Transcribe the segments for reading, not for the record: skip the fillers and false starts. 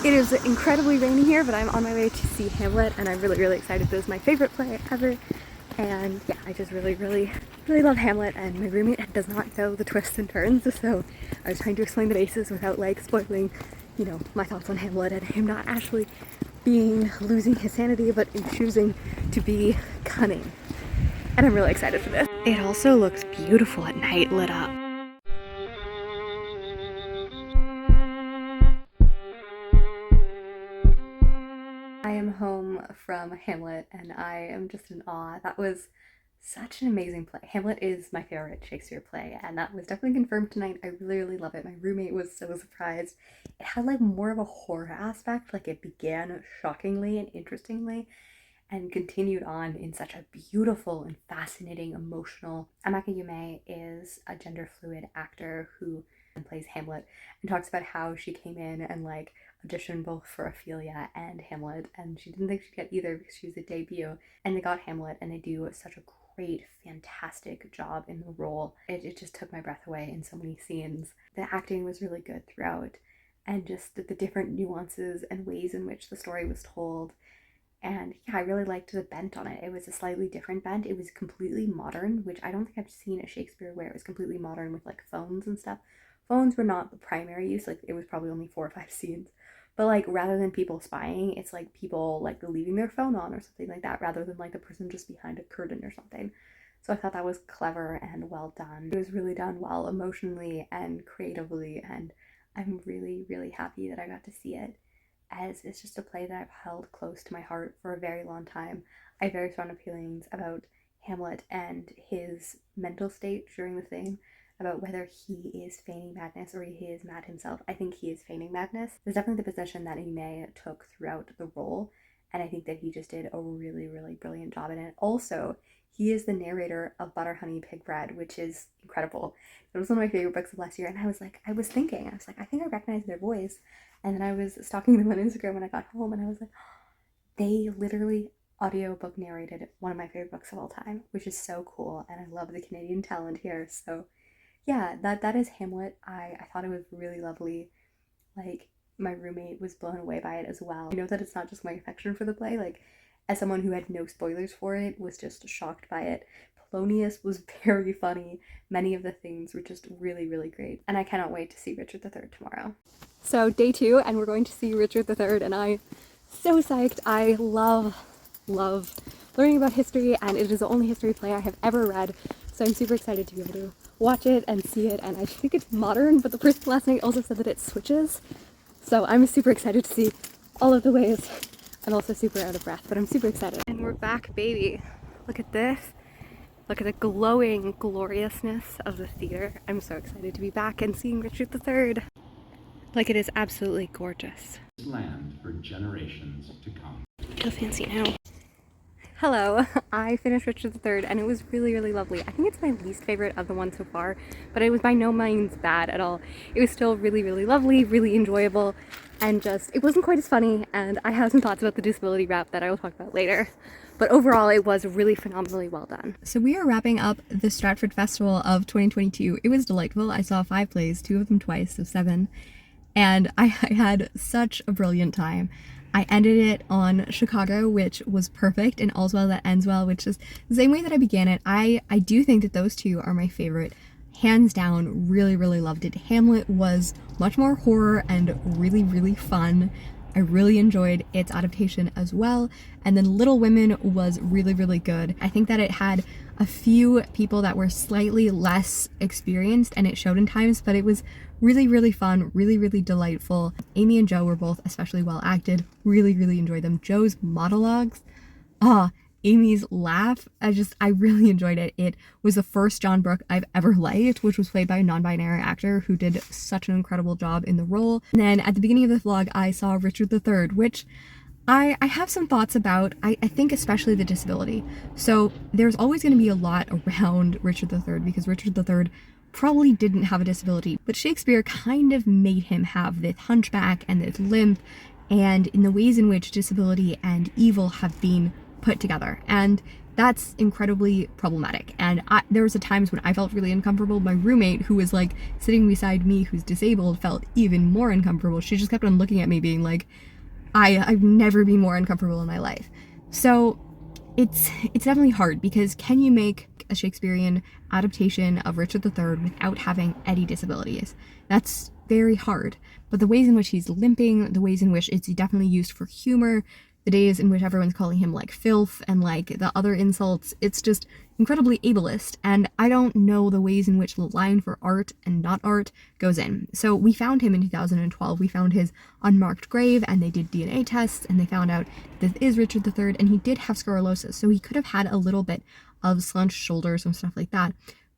It is incredibly rainy here, but I'm on my way to see Hamlet, and I'm really excited. This is my favorite play ever, and yeah, I just really love Hamlet, and my roommate does not know the twists and turns, so I was trying to explain the bases without like spoiling, you know, my thoughts on Hamlet and him not actually losing his sanity, but in choosing to be cunning. And I'm really excited for this. It also looks beautiful at night lit up. I am home from Hamlet and I am just in awe. That was such an amazing play. Hamlet is my favorite Shakespeare play, and that was definitely confirmed tonight. I really love it. My roommate was so surprised. It had like more of a horror aspect, like it began shockingly and interestingly and continued on in such a beautiful and fascinating, emotional. Amaka Yume is a gender fluid actor who plays Hamlet and talks about how she came in and like auditioned both for Ophelia and Hamlet, and she didn't think she'd get either because she was a debut, and they got Hamlet, and they do such a great, fantastic job in the role. It just took my breath away in so many scenes. The acting was really good throughout, and just the different nuances and ways in which the story was told. And yeah, I really liked the bent on it. It was a slightly different bent. It was completely modern, which I don't think I've seen a Shakespeare where it was completely modern with like phones and stuff. Phones were not the primary use, like it was probably only 4 or 5 scenes. But like rather than people spying, it's like people like leaving their phone on or something like that, rather than like the person just behind a curtain or something. So I thought that was clever and well done. It was really done well emotionally and creatively, and I'm really happy that I got to see it, as it's just a play that I've held close to my heart for a very long time. I have very strong feelings about Hamlet and his mental state during the thing, about whether he is feigning madness or he is mad himself. I think he is feigning madness. There's definitely the position that Ime took throughout the role, and I think that he just did a really brilliant job in it. Also, he is the narrator of Butter, Honey, Pig Bread, which is incredible. It was one of my favorite books of last year, and I was like, I think I recognize their voice. And then I was stalking them on Instagram when I got home, and I was like, they literally audiobook narrated one of my favorite books of all time, which is so cool, and I love the Canadian talent here. So yeah, that is Hamlet. I thought it was really lovely. Like, my roommate was blown away by it as well. I know that it's not just my affection for the play, like, as someone who had no spoilers for it, was just shocked by it. Polonius was very funny. Many of the things were just really great. And I cannot wait to see Richard III tomorrow. So day 2, and we're going to see Richard III, and I'm so psyched. I love learning about history, and it is the only history play I have ever read, so I'm super excited to be able to watch it and see it. And I think it's modern, but the person last night also said that it switches, so I'm super excited to see all of the ways. I'm also super out of breath, but I'm super excited. And we're back, baby. Look at this. Look at the glowing gloriousness of the theater. I'm so excited to be back and seeing Richard III. Like, it is absolutely gorgeous. Land for generations to come. Feel fancy now. Hello, I finished Richard III, and it was really lovely. I think it's my least favorite of the ones so far, but it was by no means bad at all. It was still really lovely, really enjoyable, and just, it wasn't quite as funny, and I have some thoughts about the disability rap that I will talk about later. But overall, it was really phenomenally well done. So we are wrapping up the Stratford Festival of 2022. It was delightful. I saw 5 plays, 2 of them twice, so 7. And I had such a brilliant time. I ended it on Chicago, which was perfect, and All's Well That Ends Well, which is the same way that I began it. I do think that those two are my favorite. Hands down, really loved it. Hamlet was much more horror and really fun. I really enjoyed its adaptation as well. And then Little Women was really good. I think that it had a few people that were slightly less experienced, and it showed in times, but it was really fun, really delightful. Amy and Joe were both especially well acted. Really enjoyed them. Joe's monologues, Amy's laugh, I really enjoyed it. It was the first John Brooke I've ever liked, which was played by a non-binary actor who did such an incredible job in the role. And then at the beginning of the vlog, I saw Richard III, which I have some thoughts about. I think especially the disability. So there's always going to be a lot around Richard III because Richard III probably didn't have a disability, but Shakespeare kind of made him have this hunchback and this limp, and in the ways in which disability and evil have been put together. And That's incredibly problematic. And there was a times when I felt really uncomfortable. My roommate, who was like sitting beside me, who's disabled, felt even more uncomfortable. She just kept on looking at me being like, I've never been more uncomfortable in my life. So it's definitely hard, because can you make a Shakespearean adaptation of Richard III without having any disabilities? That's very hard. But the ways in which he's limping, the ways in which it's definitely used for humor, the days in which everyone's calling him like filth and like the other insults, it's just incredibly ableist. And I don't know the ways in which the line for art and not art goes in. So we found him in 2012. We found his unmarked grave, and they did DNA tests, and they found out this is Richard III, and he did have sclerosis. So he could have had a little bit of slunched shoulders and stuff like that.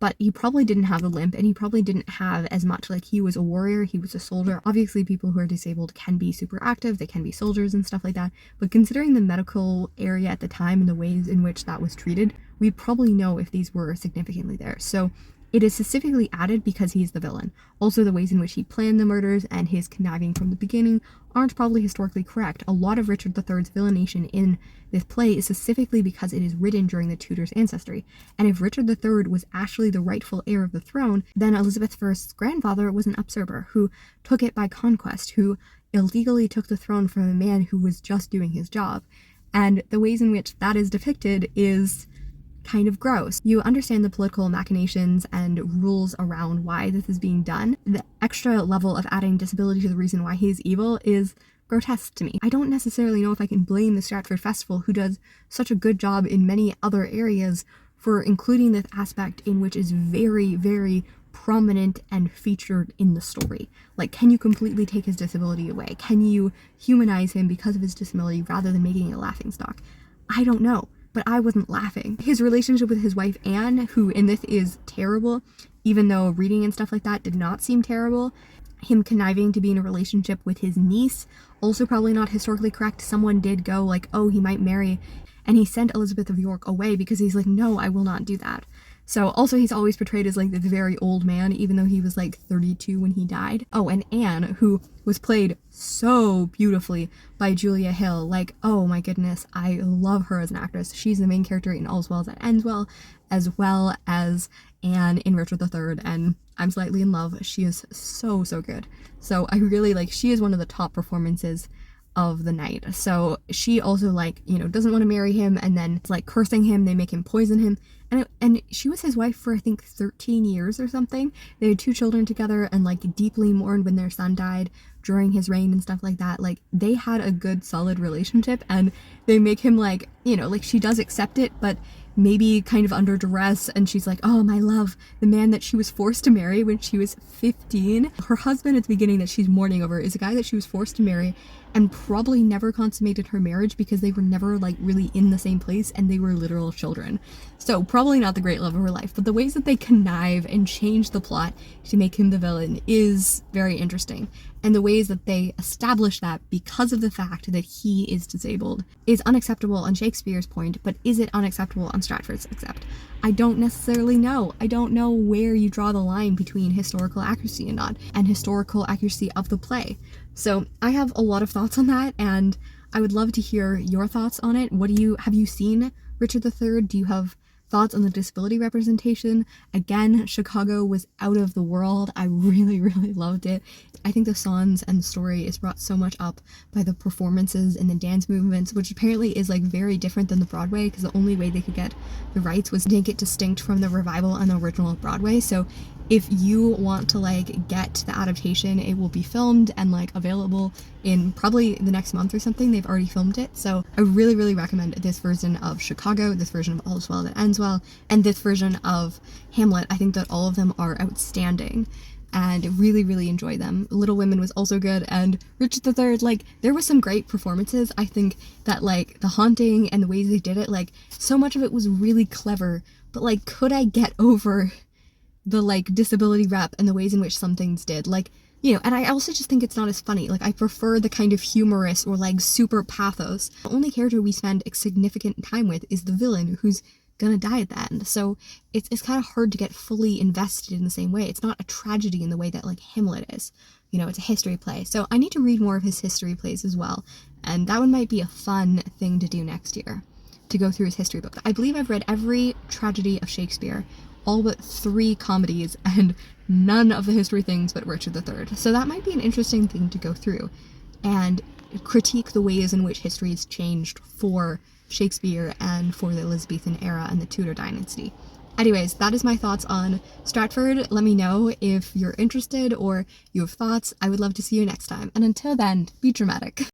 But he probably didn't have the limp, and he probably didn't have as much. Like, he was a warrior, he was a soldier. Obviously, people who are disabled can be super active, they can be soldiers and stuff like that. But considering the medical area at the time and the ways in which that was treated, we'd probably know if these were significantly there. So it is specifically added because he's the villain. Also, the ways in which he planned the murders and his conniving from the beginning aren't probably historically correct. A lot of Richard III's villanation in this play is specifically because it is written during the Tudors' ancestry. And if Richard III was actually the rightful heir of the throne, then Elizabeth I's grandfather was an usurper who took it by conquest, who illegally took the throne from a man who was just doing his job. And the ways in which that is depicted is kind of gross. You understand the political machinations and rules around why this is being done. The extra level of adding disability to the reason why he's evil is grotesque to me. I don't necessarily know if I can blame the Stratford Festival, who does such a good job in many other areas, for including this aspect in which is very, very prominent and featured in the story. Like, can you completely take his disability away? Can you humanize him because of his disability rather than making it a laughingstock? I don't know. But I wasn't laughing. His relationship with his wife Anne, who in this is terrible, even though reading and stuff like that did not seem terrible. Him conniving to be in a relationship with his niece, also probably not historically correct. Someone did go like, oh, he might marry, and he sent Elizabeth of York away because he's like, no, I will not do that. So also he's always portrayed as like this very old man, even though he was like 32 when he died. Oh, and Anne, who was played so beautifully by Julia Hill. Like, oh my goodness, I love her as an actress. She's the main character in All's Well That Ends Well as Anne in Richard III, and I'm slightly in love. She is so, so good. So I really like, she is one of the top performances of the night. So she also, like, you know, doesn't want to marry him, and then it's like cursing him, they make him poison him. And she was his wife for I think 13 years or something. They had 2 children together, and like deeply mourned when their son died during his reign and stuff like that. Like, they had a good solid relationship, and they make him like, you know, like, she does accept it, but maybe kind of under duress, and she's like, oh, my love, the man that she was forced to marry when she was 15. Her husband at the beginning that she's mourning over is a guy that she was forced to marry and probably never consummated her marriage because they were never like really in the same place, and they were literal children. So probably not the great love of her life, but the ways that they connive and change the plot to make him the villain is very interesting. And the ways that they establish that because of the fact that he is disabled is unacceptable on Shakespeare's point, but is it unacceptable on Stratford's accept? I don't necessarily know. I don't know where you draw the line between historical accuracy and not, and historical accuracy of the play. So I have a lot of thoughts on that, and I would love to hear your thoughts on it. Have you seen Richard III? Do you have thoughts on the disability representation? Again, Chicago was out of the world. I really, really loved it. I think the songs and the story is brought so much up by the performances and the dance movements, which apparently is like very different than the Broadway, because the only way they could get the rights was to make it distinct from the revival and the original Broadway. So if you want to like get the adaptation, it will be filmed and like available in probably the next month or something. They've already filmed it. So I really, really recommend this version of Chicago, this version of All's Well That Ends Well, and this version of Hamlet. I think that all of them are outstanding and really, really enjoy them. Little Women was also good, and Richard III, like, there was some great performances. I think that like the haunting and the ways they did it, like, so much of it was really clever, but like, could I get over the like disability rep and the ways in which some things did, like, you know. And I also just think it's not as funny. Like, I prefer the kind of humorous or like super pathos. The only character we spend a significant time with is the villain, who's gonna die at the end. So it's kind of hard to get fully invested in the same way. It's not a tragedy in the way that like Hamlet is. You know, it's a history play. So I need to read more of his history plays as well, and that one might be a fun thing to do next year. to go through his history books. I believe I've read every tragedy of Shakespeare, all but 3 comedies, and none of the history things but Richard III. So that might be an interesting thing to go through and critique the ways in which history has changed for Shakespeare and for the Elizabethan era and the Tudor dynasty. Anyways, that is my thoughts on Stratford. Let me know if you're interested or you have thoughts. I would love to see you next time. And until then, be dramatic.